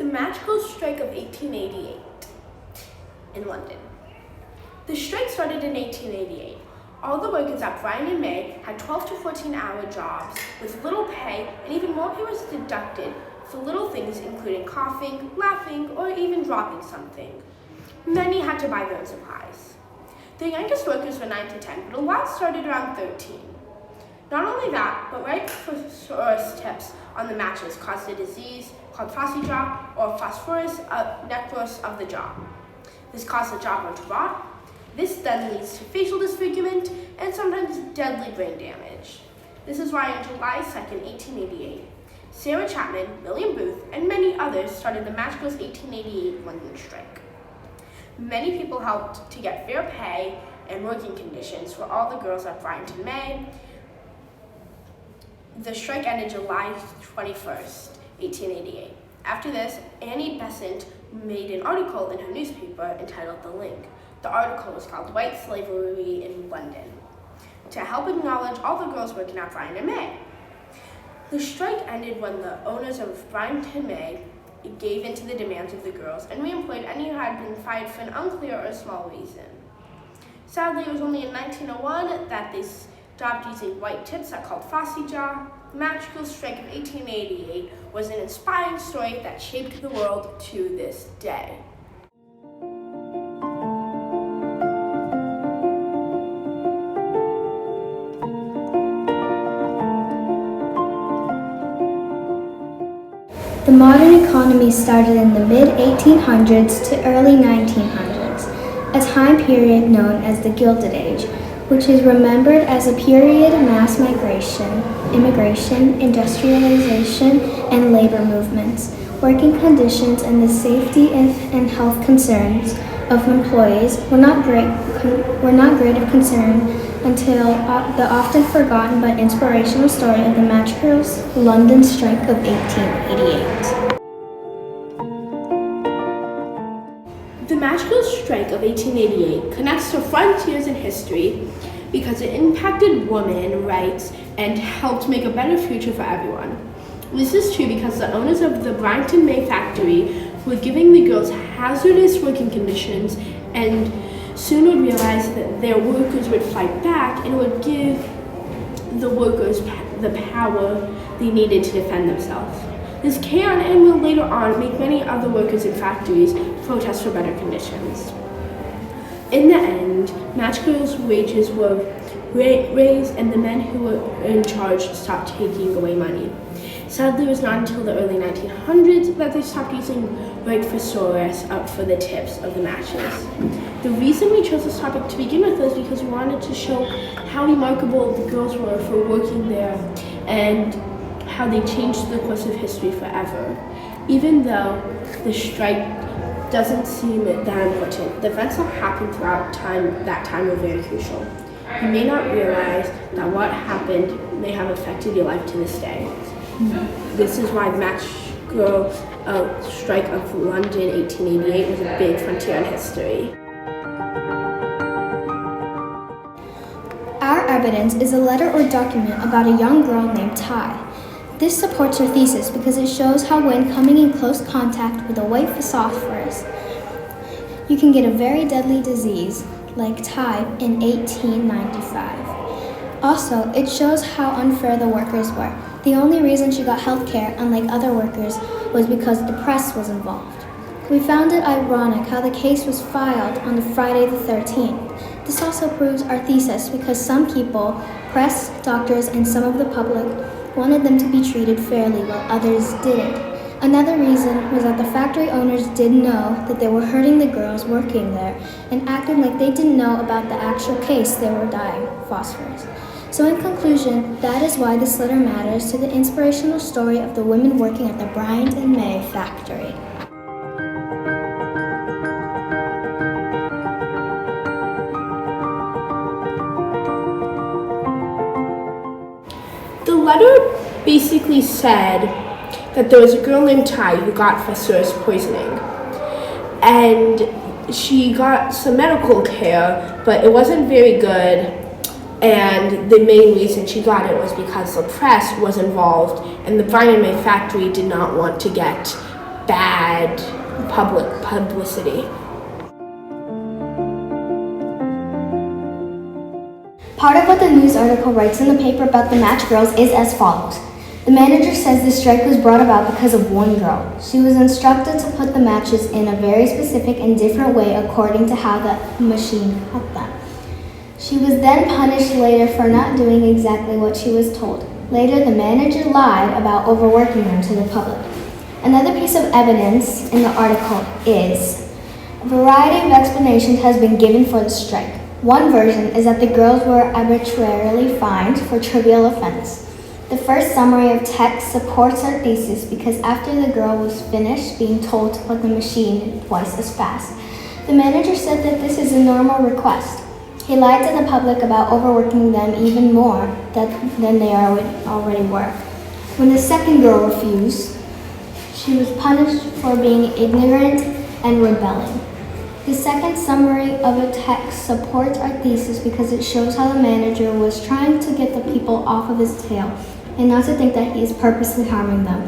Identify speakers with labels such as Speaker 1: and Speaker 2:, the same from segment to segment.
Speaker 1: The Matchgirls strike of 1888 in London. The strike started in 1888. All the workers at Bryan and May had 12 to 14-hour jobs with little pay, and even more pay was deducted for little things including coughing, laughing, or even dropping something. Many had to buy their own supplies. The youngest workers were 9 to 10, but a lot started around 13. Not only that, but right phosphorus tips on the matches caused a disease called phossy jaw, or phosphorus necrosis of the jaw. This caused the jawbone to rot. This then leads to facial disfigurement and sometimes deadly brain damage. This is why on July 2nd, 1888, Sarah Chapman, William Booth, and many others started the Matchgirls 1888 London strike. Many people helped to get fair pay and working conditions for all the girls at Bryan and May. The strike ended July 21st, 1888. After this, Annie Besant made an article in her newspaper entitled The Link. The article was called White Slavery in London, to help acknowledge all the girls working at Bryan and May. The strike ended when the owners of Bryan and May gave in to the demands of the girls and reemployed any who had been fired for an unclear or small reason. Sadly, it was only in 1901 that they stopped using white tips that called phossy jaw. The Matchgirls strike of 1888 was an inspiring story that shaped the world to this day.
Speaker 2: The modern economy started in the mid-1800s to early 1900s, a time period known as the Gilded Age, which is remembered as a period of mass migration, immigration, industrialization, and labor movements. Working conditions and the safety and health concerns of employees were not great of concern until the often forgotten but inspirational story of the Matchgirls London strike of 1888.
Speaker 1: The Matchgirls strike of 1888 connects to frontiers in history because it impacted women's rights and helped make a better future for everyone. This is true because the owners of the Bryan and May factory were giving the girls hazardous working conditions and soon would realize that their workers would fight back and would give the workers the power they needed to defend themselves. This can and will later on make many other workers in factories protest for better conditions. In the end, Matchgirls' wages were raised and the men who were in charge stopped taking away money. Sadly, it was not until the early 1900s that they stopped using white phosphorus for the tips of the matches. The reason we chose this topic to begin with was because we wanted to show how remarkable the girls were for working there and how they changed the course of history forever. Even though the strike doesn't seem that important, the events that happened throughout that time were very crucial. You may not realize that what happened may have affected your life to this day. This is why the Matchgirls strike of London 1888 was a big frontier in history.
Speaker 2: Our evidence is a letter or document about a young girl named Ty. This supports her thesis because it shows how when coming in close contact with a white phosphorus, you can get a very deadly disease like Ty in 1895. Also, it shows how unfair the workers were. The only reason she got health care, unlike other workers, was because the press was involved. We found it ironic how the case was filed on the Friday the 13th. This also proves our thesis because some people, press, doctors, and some of the public, wanted them to be treated fairly while others didn't. Another reason was that the factory owners didn't know that they were hurting the girls working there and acted like they didn't know about the actual case they were dying, phosphorus. So in conclusion, that is why this letter matters to the inspirational story of the women working at the Bryan and May factory.
Speaker 1: The letter basically said that there was a girl named Ty who got phosphorus poisoning, and she got some medical care, but it wasn't very good. And the main reason she got it was because the press was involved and the Bryan and May factory did not want to get bad public publicity.
Speaker 2: Part of what the news article writes in the paper about the Matchgirls is as follows. The manager says the strike was brought about because of one girl. She was instructed to put the matches in a very specific and different way according to how the machine cut them. She was then punished later for not doing exactly what she was told. Later, the manager lied about overworking them to the public. Another piece of evidence in the article is a variety of explanations has been given for the strike. One version is that the girls were arbitrarily fined for trivial offense. The first summary of text supports our thesis because after the girl was finished being told to put the machine twice as fast, the manager said that this is a normal request. He lied to the public about overworking them even more than they already were. When the second girl refused, she was punished for being ignorant and rebelling. The second summary of a text supports our thesis because it shows how the manager was trying to get the people off of his tail and not to think that he is purposely harming them.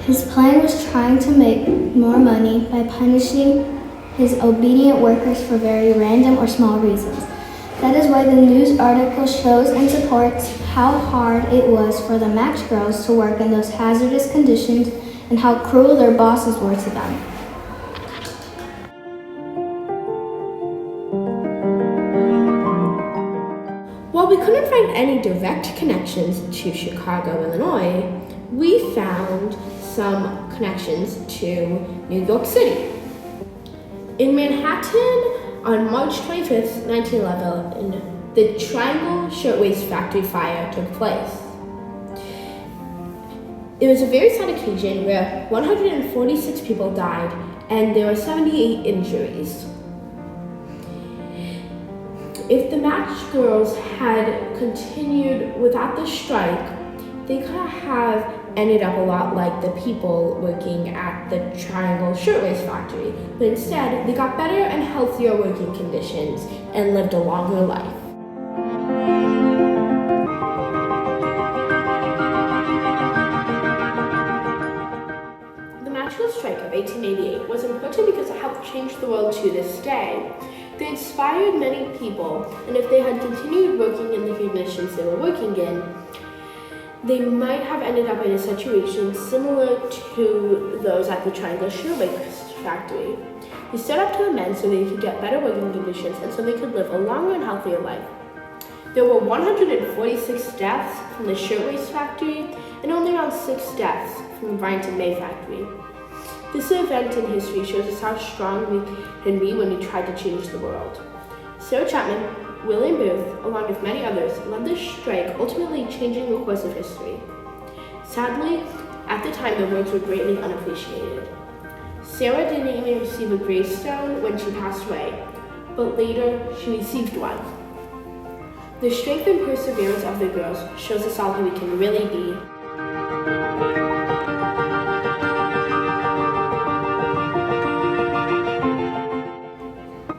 Speaker 2: His plan was trying to make more money by punishing his obedient workers for very random or small reasons. That is why the news article shows and supports how hard it was for the Matchgirls to work in those hazardous conditions and how cruel their bosses were to them.
Speaker 1: While we couldn't find any direct connections to Chicago, Illinois, we found some connections to New York City. In Manhattan, on March 25th, 1911, the Triangle Shirtwaist Factory fire took place. It was a very sad occasion where 146 people died and there were 78 injuries. If the Matchgirls had continued without the strike, they could have ended up a lot like the people working at the Triangle Shirtwaist Factory, but instead they got better and healthier working conditions and lived a longer life. The Matchgirls strike of 1888 was important because it helped change the world to this day. They inspired many people, and if they had continued working in the conditions they were working in, they might have ended up in a situation similar to those at the Triangle Shirtwaist Factory. They stood up to the men so they could get better working conditions and so they could live a longer and healthier life. There were 146 deaths from the Shirtwaist Factory and only around 6 deaths from the Bryant and May Factory. This event in history shows us how strong we can be when we try to change the world. Sarah Chapman, William Booth, along with many others, led the strike, ultimately changing the course of history. Sadly, at the time, their works were greatly unappreciated. Sarah didn't even receive a gravestone when she passed away, but later she received one. The strength and perseverance of the girls shows us all who we can really be.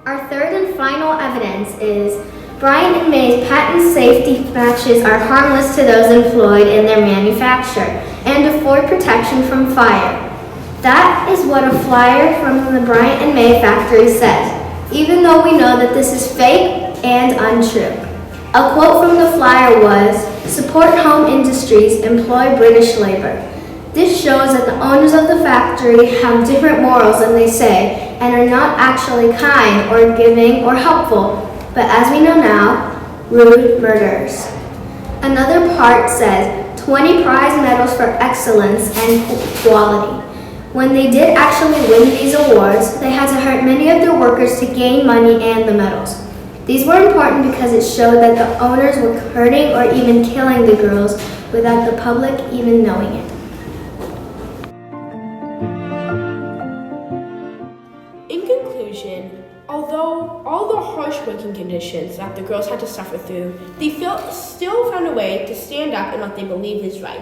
Speaker 2: Our third and final evidence is Bryant and May's patent safety matches are harmless to those employed in their manufacture and afford protection from fire. That is what a flyer from the Bryant and May factory says, even though we know that this is fake and untrue. A quote from the flyer was, "Support home industries, employ British labor." This shows that the owners of the factory have different morals than they say and are not actually kind or giving or helpful, but as we know now, rude murderers. Another part says 20 prize medals for excellence and quality. When they did actually win these awards, they had to hurt many of their workers to gain money and the medals. These were important because it showed that the owners were hurting or even killing the girls without the public even knowing it.
Speaker 1: In conclusion, although all the harsh working conditions that the girls had to suffer through, they still found a way to stand up in what they believe is right.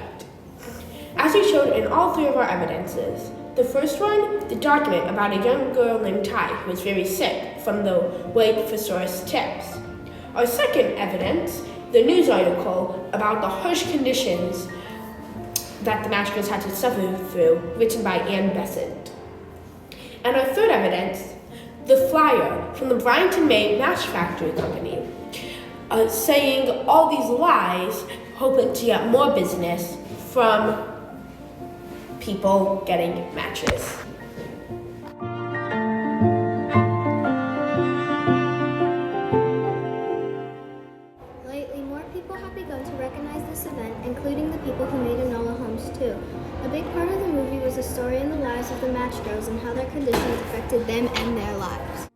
Speaker 1: As we showed in all 3 of our evidences, the first one, the document about a young girl named Ty who was very sick from the white thesaurus tips. Our second evidence, the news article about the harsh conditions that the Matchgirls had to suffer through, written by Anne Besant. And our third evidence, the flyer from the Bryanton, Maine Match Factory Company, saying all these lies, hoping to get more business from people getting matches.
Speaker 2: Lately, more people have begun to recognize this event, including the people who made Enola Holmes too. A big part of the movie was the story and the lives of the Matchgirls and how their conditions affected them and their lives.